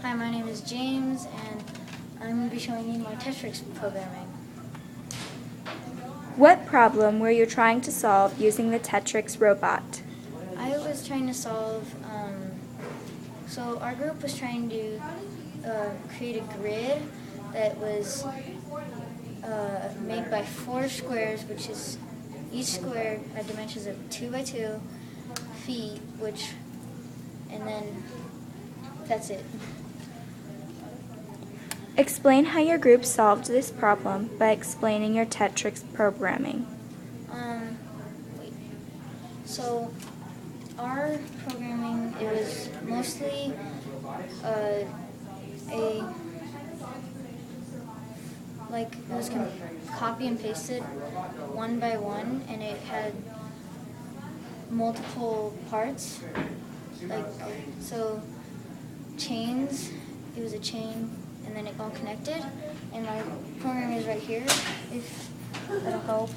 Hi, my name is James, and I'm going to be showing you my Tetris programming. What problem were you trying to solve using the Tetris robot? I was trying to solve, so our group was trying to create a grid that was made by 4 squares, which is each square had dimensions of 2 by 2 feet, and then that's it. Explain how your group solved this problem by explaining your Tetris programming. So our programming, it was mostly it was copy and pasted one by one, and it had multiple parts, so chains. It was a chain, and then it all connected. And my program is right here, if that'll help.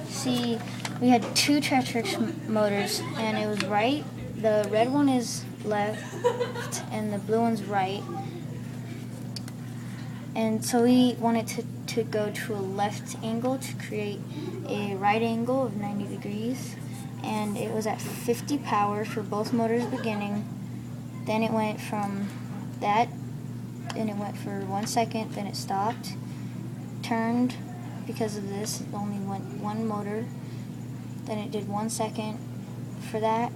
See, we had 2 Tetris motors, and it was right. The red one is left, and the blue one's right. And so we wanted to go to a left angle to create a right angle of 90 degrees. And it was at 50 power for both motors beginning. Then it went from that, and it went for 1 second, then it stopped, turned. Because of this, it only went 1 motor. Then it did 1 second for that,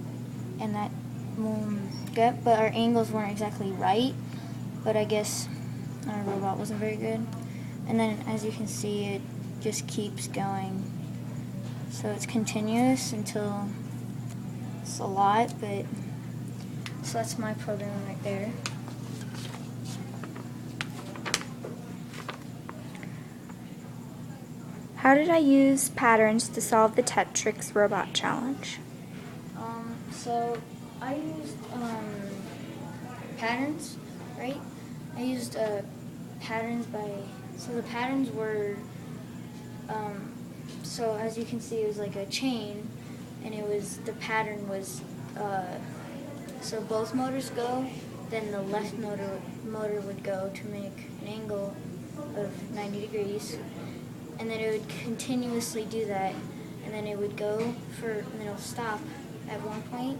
and that good. But our angles weren't exactly right. But I guess our robot wasn't very good. And then, as you can see, it just keeps going. So it's continuous until it's a lot. But so that's my program right there. How did I use patterns to solve the Tetris robot challenge? So I used patterns, right? I used patterns so the patterns were, so as you can see, it was like a chain, and the pattern was, so both motors go, then the left motor would go to make an angle of 90 degrees. And then it would continuously do that, and then it would go and then it'll stop at one point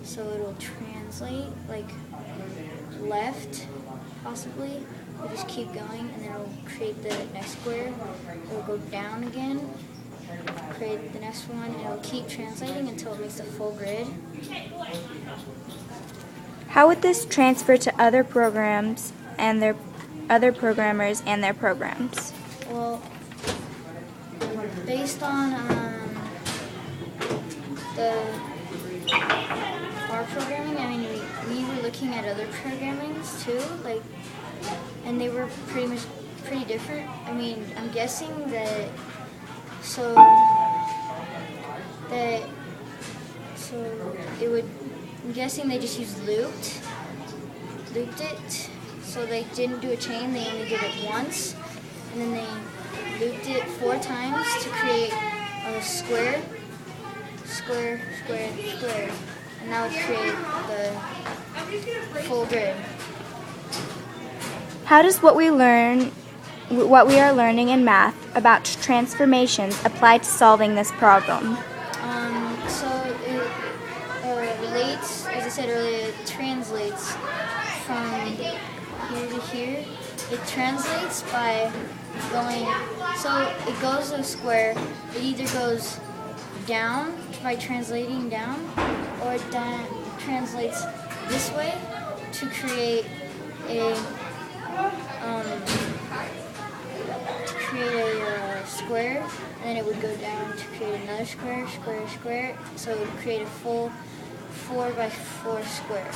so it'll translate like left, possibly. It'll just keep going, and then it'll create the next square. It'll go down again, create the next one, and it'll keep translating until it makes a full grid. How would this transfer to other programs and their other programmers and their programs? Well, based on our programming, I mean, we were looking at other programmings too, and they were pretty different. I mean, I'm guessing I'm guessing they just used looped it, so they didn't do a chain, they only did it once. And then they looped it 4 times to create a square, square, square, square. And that would create the full grid. How does what we are learning in math about transformations apply to solving this problem? So it relates, as I said earlier, it translates from here to here. It translates by going, so it goes a square, it either goes down by translating down, or it translates this way to create a square, and then it would go down to create another square, square, square, so it would create a full 4 by 4 square.